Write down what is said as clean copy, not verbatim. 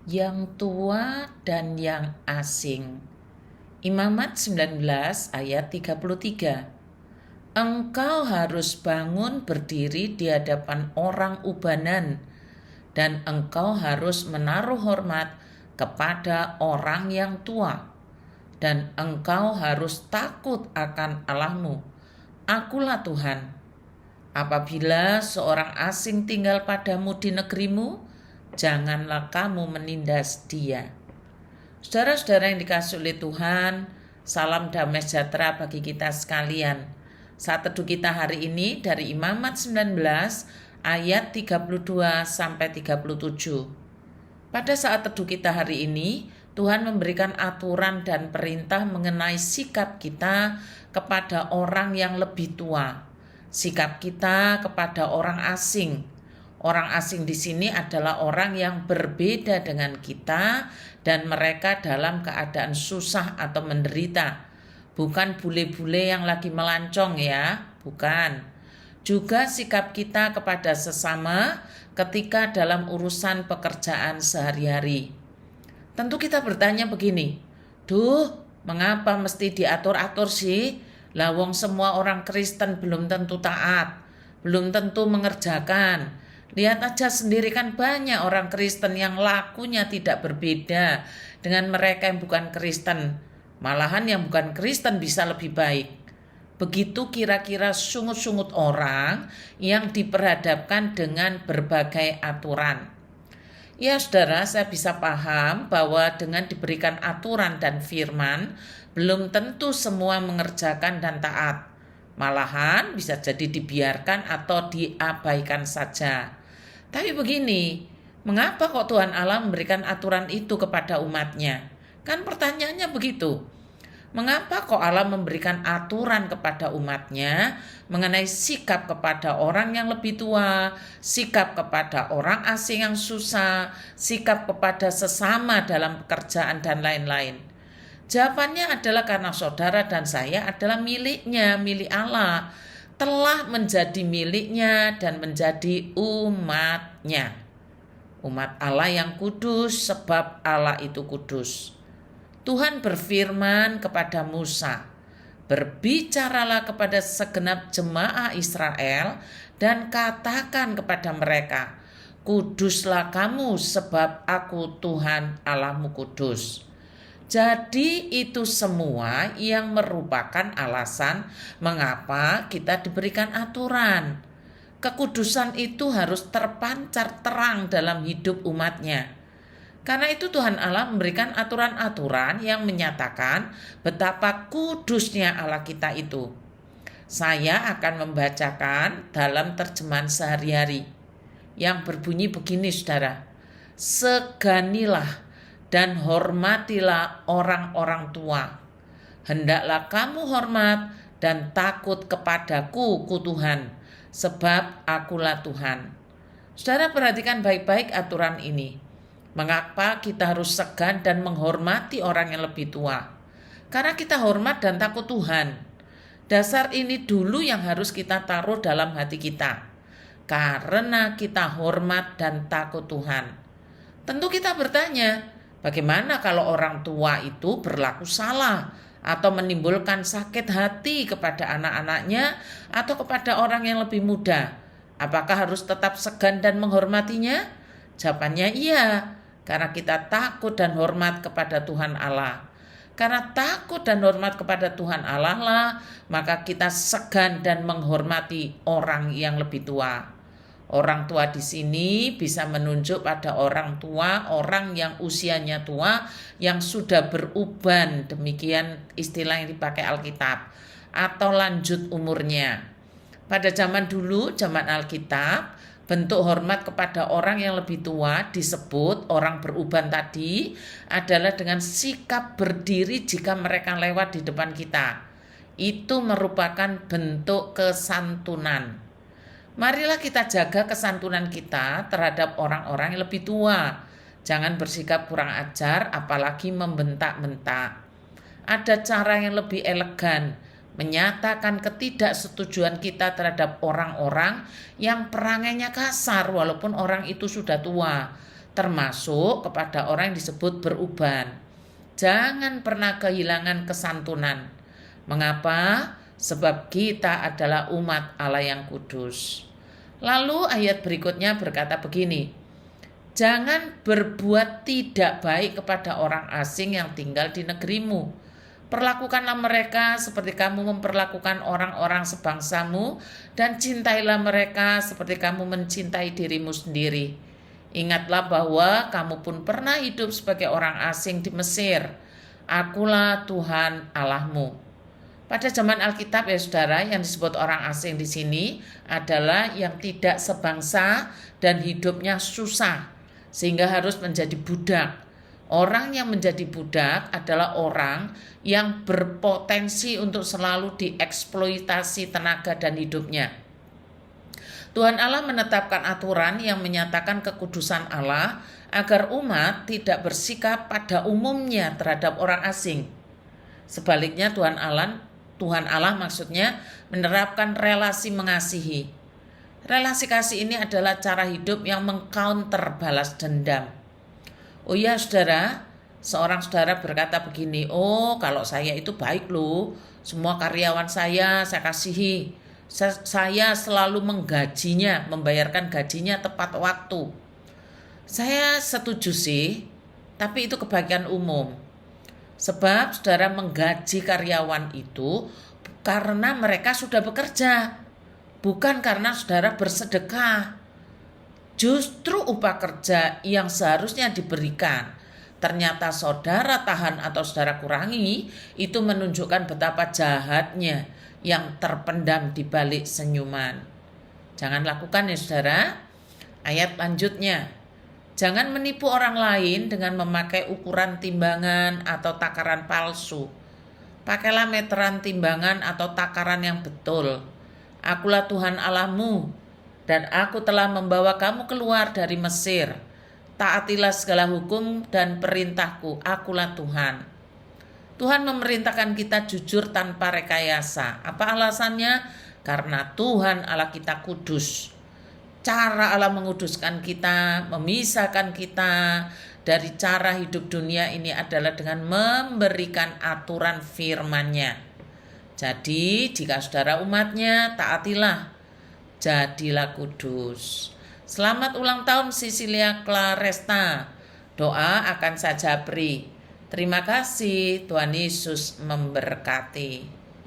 yang tua dan yang asing. Imamat 19 ayat 33. Engkau harus bangun berdiri di hadapan orang ubanan, dan engkau harus menaruh hormat kepada orang yang tua, dan engkau harus takut akan Allahmu. Akulah Tuhan. Apabila seorang asing tinggal padamu di negerimu, janganlah kamu menindas dia. Saudara-saudara yang dikasihi oleh Tuhan, salam damai sejahtera bagi kita sekalian. Saat teduh kita hari ini dari Imamat 19 ayat 32 sampai 37. Pada saat teduh kita hari ini, Tuhan memberikan aturan dan perintah mengenai sikap kita kepada orang yang lebih tua. Sikap kita kepada orang asing. Orang asing di sini adalah orang yang berbeda dengan kita dan mereka dalam keadaan susah atau menderita. Bukan bule-bule yang lagi melancong ya, bukan. Juga sikap kita kepada sesama ketika dalam urusan pekerjaan sehari-hari. Tentu kita bertanya begini, mengapa mesti diatur-atur sih? Wong semua orang Kristen belum tentu taat, belum tentu mengerjakan. Lihat aja sendiri kan banyak orang Kristen yang lakunya tidak berbeda dengan mereka yang bukan Kristen. Malahan yang bukan Kristen bisa lebih baik. Begitu kira-kira sungut-sungut orang yang diperhadapkan dengan berbagai aturan. Ya saudara, saya bisa paham bahwa dengan diberikan aturan dan firman, belum tentu semua mengerjakan dan taat. Malahan bisa jadi dibiarkan atau diabaikan saja. Tapi begini, mengapa kok Tuhan Allah memberikan aturan itu kepada umatnya? Kan pertanyaannya begitu. Mengapa kok Allah memberikan aturan kepada umatnya mengenai sikap kepada orang yang lebih tua, sikap kepada orang asing yang susah, sikap kepada sesama dalam pekerjaan dan lain-lain? Jawabannya adalah karena saudara dan saya adalah miliknya, milik Allah, telah menjadi miliknya dan menjadi umatnya. Umat Allah yang kudus sebab Allah itu kudus. Tuhan berfirman kepada Musa, berbicaralah kepada segenap jemaah Israel dan katakan kepada mereka, kuduslah kamu sebab aku Tuhan Allahmu kudus. Jadi itu semua yang merupakan alasan mengapa kita diberikan aturan. Kekudusan itu harus terpancar terang dalam hidup umatnya. Karena itu Tuhan Allah memberikan aturan-aturan yang menyatakan betapa kudusnya Allah kita itu. Saya akan membacakan dalam terjemahan sehari-hari yang berbunyi begini saudara. Seganilah dan hormatilah orang-orang tua. Hendaklah kamu hormat dan takut kepadaku, ku Tuhan, sebab akulah Tuhan. Saudara perhatikan baik-baik aturan ini. Mengapa kita harus segan dan menghormati orang yang lebih tua? Karena kita hormat dan takut Tuhan. Dasar ini dulu yang harus kita taruh dalam hati kita. Karena kita hormat dan takut Tuhan. Tentu kita bertanya, bagaimana kalau orang tua itu berlaku salah atau menimbulkan sakit hati kepada anak-anaknya atau kepada orang yang lebih muda? Apakah harus tetap segan dan menghormatinya? Jawabannya iya. Karena kita takut dan hormat kepada Tuhan Allah. Karena takut dan hormat kepada Tuhan Allah lah, maka kita segan dan menghormati orang yang lebih tua. Orang tua di sini bisa menunjuk pada orang tua, orang yang usianya tua, yang sudah beruban, demikian istilah yang dipakai Alkitab, atau lanjut umurnya. Pada zaman dulu, zaman Alkitab, bentuk hormat kepada orang yang lebih tua disebut orang beruban tadi adalah dengan sikap berdiri jika mereka lewat di depan kita. Itu merupakan bentuk kesantunan. Marilah kita jaga kesantunan kita terhadap orang-orang yang lebih tua. Jangan bersikap kurang ajar, apalagi membentak-bentak. Ada cara yang lebih elegan, menyatakan ketidaksetujuan kita terhadap orang-orang yang perangainya kasar walaupun orang itu sudah tua. termasuk kepada orang yang disebut beruban. Jangan pernah kehilangan kesantunan. Mengapa? Sebab kita adalah umat Allah yang kudus. Lalu ayat berikutnya berkata begini, jangan berbuat tidak baik kepada orang asing yang tinggal di negerimu. Perlakukanlah mereka seperti kamu memperlakukan orang-orang sebangsamu, dan cintailah mereka seperti kamu mencintai dirimu sendiri. Ingatlah bahwa kamu pun pernah hidup sebagai orang asing di Mesir. Akulah Tuhan Allahmu. Pada zaman Alkitab ya saudara, yang disebut orang asing di sini adalah yang tidak sebangsa dan hidupnya susah sehingga harus menjadi budak. Orang yang menjadi budak adalah orang yang berpotensi untuk selalu dieksploitasi tenaga dan hidupnya. Tuhan Allah menetapkan aturan yang menyatakan kekudusan Allah agar umat tidak bersikap pada umumnya terhadap orang asing. Sebaliknya Tuhan Allah maksudnya menerapkan relasi mengasihi. Relasi kasih ini adalah cara hidup yang mengcounter balas dendam. Oh ya saudara, seorang saudara berkata begini, oh kalau saya itu baik loh, semua karyawan saya kasihi, saya selalu menggajinya, membayarkan gajinya tepat waktu. Saya setuju sih, tapi itu kebagian umum. Sebab saudara menggaji karyawan itu karena mereka sudah bekerja, bukan karena saudara bersedekah. Justru upah kerja yang seharusnya diberikan, ternyata saudara tahan atau saudara kurangi, itu menunjukkan betapa jahatnya yang terpendam di balik senyuman. Jangan lakukan ya saudara. Ayat lanjutnya, jangan menipu orang lain dengan memakai ukuran timbangan atau takaran palsu. Pakailah meteran timbangan atau takaran yang betul. Akulah Tuhan Allahmu, dan aku telah membawa kamu keluar dari Mesir. Taatilah segala hukum dan perintahku, akulah Tuhan. Tuhan memerintahkan kita jujur tanpa rekayasa. Apa alasannya? Karena Tuhan Allah kita kudus. Cara Allah menguduskan kita, memisahkan kita dari cara hidup dunia ini adalah dengan memberikan aturan firman-Nya. Jadi jika saudara umatnya, taatilah. Jadilah kudus. Selamat ulang tahun Cecilia Claresta. Doa akan saya beri. Terima kasih, Tuhan Yesus memberkati.